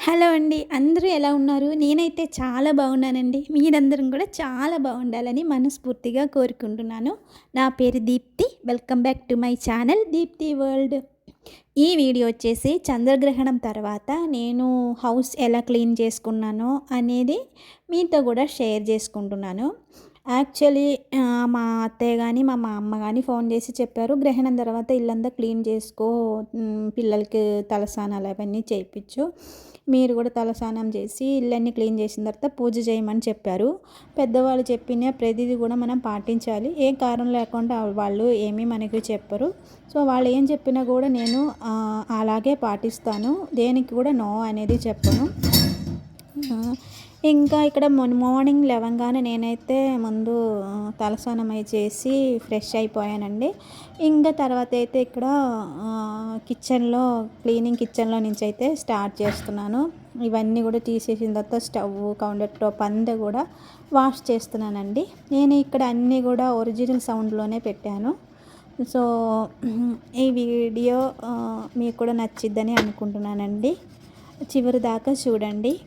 Hello అండి. అందరూ ఎలా ఉన్నారు? నేనైతే చాలా బాగున్నానండి. మీరందరం కూడా చాలా బాగుండాలని మనస్ఫూర్తిగా కోరుకుంటున్నాను. నా పేరు Deepti. Welcome back to my channel Deepti world. ఈ వీడియో వచ్చేసి చంద్రగ్రహణం తర్వాత నేను హౌస్ ఎలా క్లీన్ చేసుకున్నానో అనేది మీతో కూడా షేర్ చేసుకుంటున్నాను. యాక్చువల్లీ మా అత్తయ్య గాని, మా అమ్మ గాని ఫోన్ చేసి చెప్పారు, "గ్రహణం తర్వాత ఇల్లంతా క్లీన్ చేసుకో. పిల్లలకి తలస్నానాలు అవన్నీ చేయించు. మీరు కూడా తలస్నానం చేసి ఇల్లన్నీ క్లీన్ చేసిన తర్వాత పూజ చేయమని చెప్పారు." పెద్దవాళ్ళు చెప్పిన ప్రతిదీ కూడా మనం పాటించాలి. ఏ కారణం లేకుండా వాళ్ళు ఏమీ మనకి చెప్పరు. సో వాళ్ళు ఏం చెప్పినా కూడా నేను అలాగే పాటిస్తాను. దేనికి కూడా నో అనేది చెప్పను. ఇంకా ఇక్కడ మార్నింగ్ లేవంగానే నేనైతే ముందు తలస్నానం అయి చేసి ఫ్రెష్ అయిపోయానండి. ఇంకా తర్వాత అయితే ఇక్కడ కిచెన్లో కిచెన్లో నుంచి అయితే స్టార్ట్ చేస్తున్నాను. ఇవన్నీ కూడా తీసేసిన తర్వాత స్టవ్, కౌంటర్ టాప్ అంతా కూడా వాష్ చేస్తున్నానండి. నేను ఇక్కడ అన్నీ కూడా ఒరిజినల్ సౌండ్లోనే పెట్టాను. సో ఈ వీడియో మీకు కూడా నచ్చిద్దని అనుకుంటున్నానండి. చివరి దాకా చూడండి.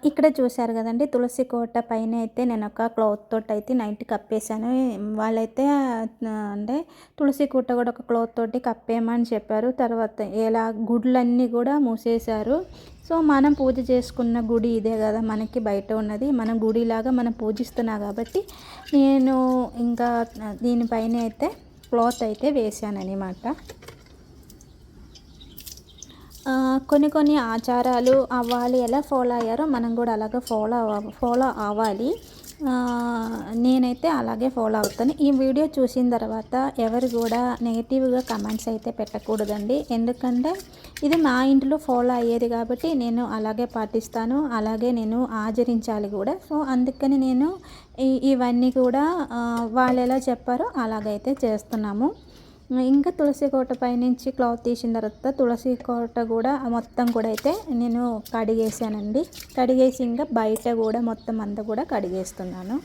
ఇక్కడ చూసారు కదండి, తులసి కోట పైన అయితే నేను ఒక క్లాత్ తోటి అయితే నైట్ కప్పేశాను. వాళ్ళైతే అంటే తులసి కోట కూడా ఒక క్లాత్ తోటి కప్పేయమని చెప్పారు. తర్వాత ఇలా గుడులన్నీ కూడా మూసేశారు. సో మనం పూజ చేసుకున్న గుడి ఇదే కదా మనకి బయట ఉన్నది, మన గుడిలాగా మనం పూజిస్తున్నా కాబట్టి నేను ఇంకా దీనిపైన అయితే క్లాత్ అయితే వేసానన్నమాట. కొన్ని కొన్ని ఆచారాలు వాళ్ళు ఎలా ఫాలో అయ్యారో మనం కూడా అలాగే ఫాలో అవ్వాలి. నేనైతే అలాగే ఫాలో అవుతాను. ఈ వీడియో చూసిన తర్వాత ఎవరు కూడా నెగిటివ్గా కమెంట్స్ అయితే పెట్టకూడదండి. ఎందుకంటే ఇది మా ఇంట్లో ఫాలో అయ్యేది కాబట్టి నేను అలాగే పాటిస్తాను, అలాగే నేను ఆచరించాలి కూడా. సో అందుకని నేను ఇవన్నీ కూడా వాళ్ళు ఎలా చెప్పారో అలాగైతే చేస్తున్నాము. ఇంకా తులసి కోట పైనుంచి క్లాత్ తీసిన తర్వాత తులసి కోట కూడా మొత్తం కూడా అయితే నేను కడిగేసానండి. కడిగేసి ఇంకా బయట కూడా మొత్తం అంతా కూడా కడిగేస్తున్నాను.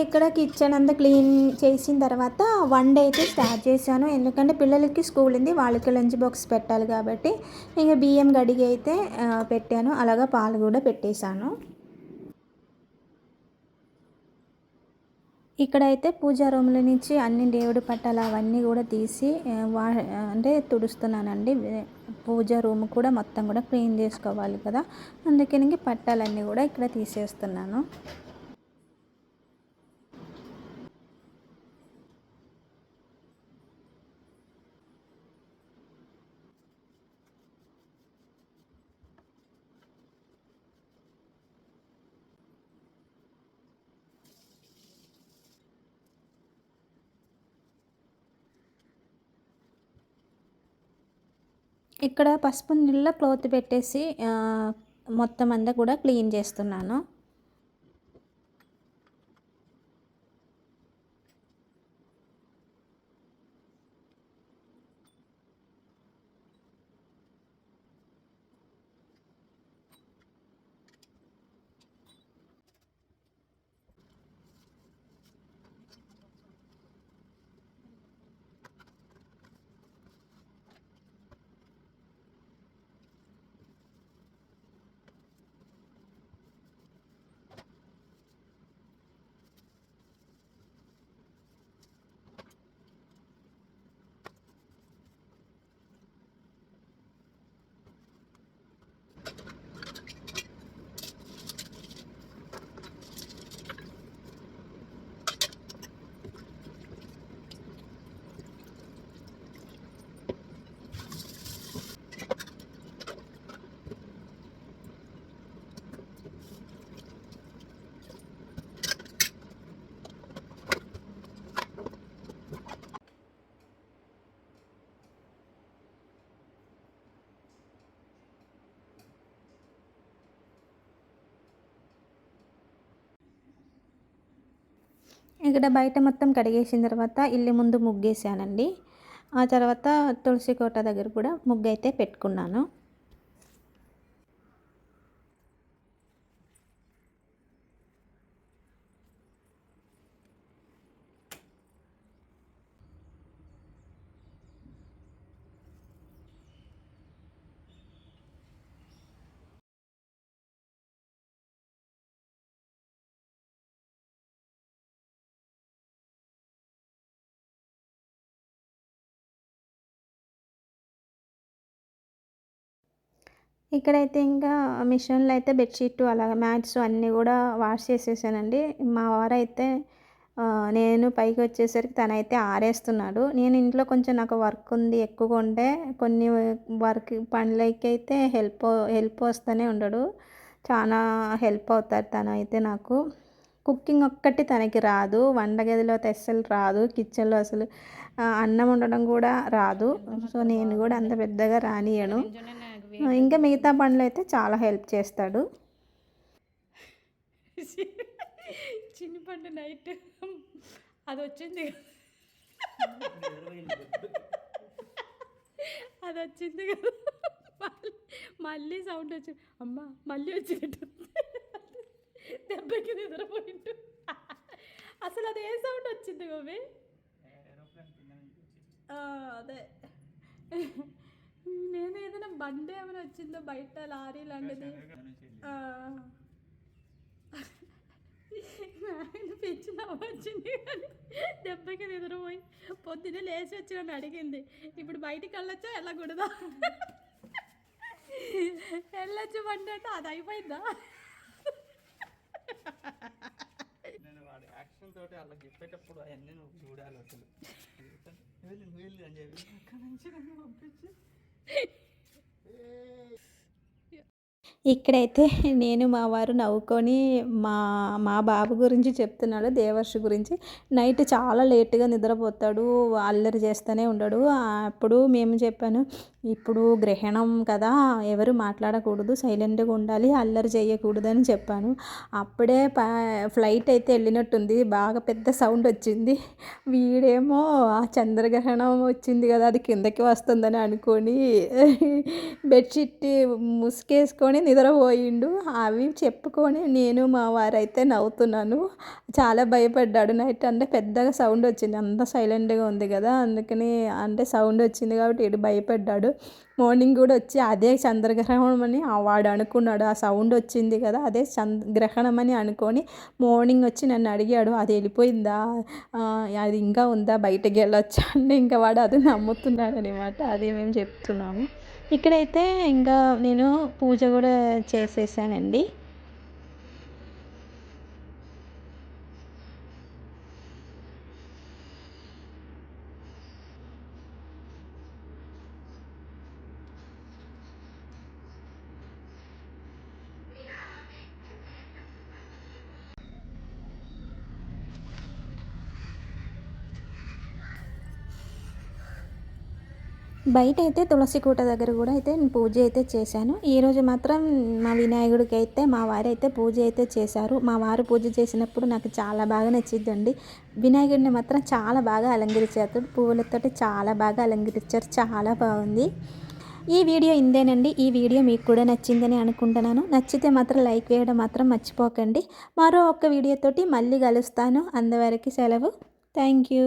ఇక్కడ కిచెన్ అంతా క్లీన్ చేసిన తర్వాత వన్ డే అయితే స్టార్ట్ చేశాను. ఎందుకంటే పిల్లలకి స్కూల్ ఉంది, వాళ్ళకి లంచ్ బాక్స్ పెట్టాలి కాబట్టి ఇంకా బియ్యం గడిగి అయితే పెట్టాను. అలాగా పాలు కూడా పెట్టేశాను. ఇక్కడైతే పూజా రూమ్ల నుంచి అన్ని దేవుడి పట్టాలు అవన్నీ కూడా తీసి అంటే తుడుస్తున్నానండి. పూజా రూమ్ కూడా మొత్తం కూడా క్లీన్ చేసుకోవాలి కదా, అందుకని పట్టాలన్నీ కూడా ఇక్కడ తీసేస్తున్నాను. ఇక్కడ పసుపు నీళ్ళ క్లాత్ పెట్టేసి మొత్తం అంతా కూడా క్లీన్ చేస్తున్నాను. ఇక్కడ బయట మొత్తం కడిగేసిన తర్వాత ఇల్లు ముందు ముగ్గేసానండి. ఆ తర్వాత తులసి కోట దగ్గర కూడా ముగ్గైతే పెట్టుకున్నాను. ఇక్కడైతే ఇంకా మిషన్‌లో అయితే బెడ్‌షీట్ అలాగా మ్యాట్స్ అన్నీ గూడా వాష్ చేసేసానండి. మా వారైతే నేను పైకొచ్చేసరికి తనైతే ఆరేస్తున్నాడు. నేను ఇంట్లో కొంచెం నాకు వర్క్ ఉంది ఎక్కువగా ఉంటే కొన్ని పనులకైతే హెల్ప్ వస్తూనే ఉండడు. చాలా హెల్ప్ అవుతారు తనైతే నాకు. కుకింగ్ ఒక్కటి తనకి రాదు. వంటగదిలో అయితే అస్సలు రాదు. కిచెన్‌లో అసలు అన్నం వండడం కూడా రాదు. సో, నేను కూడా అంత పెద్దగా రానియ్యను. ఇంకా మిగతా పనులైతే చాలా హెల్ప్ చేస్తాడు. చిన్ని పండు నైట్ అది వచ్చింది అది వచ్చింది కదా మళ్ళీ సౌండ్ వచ్చింది. అమ్మ మళ్ళీ వచ్చినట్టు దెబ్బకి నిద్రపోయింటు. అసలు అది ఏ సౌండ్ వచ్చింది గోవి? అదే నేను ఏదైనా బండి ఏమైనా వచ్చిందో బయట లారీ లాంటిది పిచ్చి నవ్వు వచ్చింది కానీ దెబ్బకి నిద్రపోయి పొద్దున్నే లేచి వచ్చి నన్ను అడిగింది, ఇప్పుడు బయటికి వెళ్ళొచ్చా వెళ్ళకూడదా? వెళ్ళొచ్చు బండి అంటే అది అయిపోయిందా? యాక్షన్ తోటి అలా చెప్పేటప్పుడు అవన్నీ నువ్వు చూడాలి. అసలు వెళ్ళి అని చెప్పి అక్కడ నుంచి నన్ను పంపించి ఇక్కడైతే నేను మా వారు నవ్వుకొని మా మా బాబు గురించి చెప్తున్నాడు, దేవర్షి గురించి. నైట్ చాలా లేట్గా నిద్రపోతాడు, అల్లరి చేస్తూనే ఉండడు. అప్పుడు మేము చెప్పాను, ఇప్పుడు గ్రహణం కదా, ఎవరు మాట్లాడకూడదు, సైలెంట్గా ఉండాలి, అల్లరి చేయకూడదు అని చెప్పాను. అప్పుడే ఫ్లైట్ అయితే వెళ్ళినట్టుంది, బాగా పెద్ద సౌండ్ వచ్చింది. వీడేమో ఆ చంద్రగ్రహణం వచ్చింది కదా, అది కిందకి వస్తుందని అనుకొని బెడ్షీట్ ముసుకేసుకొని నిద్రపోయిండు. అవి చెప్పుకొని నేను మా వారైతే నవ్వుతున్నాను. చాలా భయపడ్డాడు. నైట్ అంటే పెద్దగా సౌండ్ వచ్చింది, అంత సైలెంట్గా ఉంది కదా, అందుకని అంటే సౌండ్ వచ్చింది కాబట్టి ఇటు భయపడ్డాడు. మార్నింగ్ కూడా వచ్చి అదే చంద్రగ్రహణం అని వాడు అనుకున్నాడు. ఆ సౌండ్ వచ్చింది కదా, అదే గ్రహణం అని అనుకొని మార్నింగ్ వచ్చి నన్ను అడిగాడు, అది వెళ్ళిపోయిందా, అది ఇంకా ఉందా, బయటకి వెళ్ళొచ్చా అంటే ఇంకా వాడు అది నమ్ముతున్నాడు అనమాట. అది మేము చెప్తున్నాము. ఇక్కడైతే ఇంకా నేను పూజ కూడా చేసేసానండి. బయట అయితే తులసి కోట దగ్గర కూడా అయితే నేను పూజ అయితే చేశాను. ఈరోజు మాత్రం మా వినాయకుడికి అయితే మా వారు అయితే పూజ అయితే చేశారు. మా వారు పూజ చేసినప్పుడు నాకు చాలా బాగా నచ్చిద్దండి. వినాయకుడిని మాత్రం చాలా బాగా అలంకరించారు, పువ్వులతోటి చాలా బాగా అలంకరించారు, చాలా బాగుంది. ఈ వీడియో ఇంతేనండి. ఈ వీడియో మీకు కూడా నచ్చిందని అనుకుంటున్నాను. నచ్చితే మాత్రం లైక్ వేయడం మాత్రం మర్చిపోకండి. మరో ఒక్క వీడియోతోటి మళ్ళీ కలుస్తాను. అంతవరకు సెలవు. Thank you.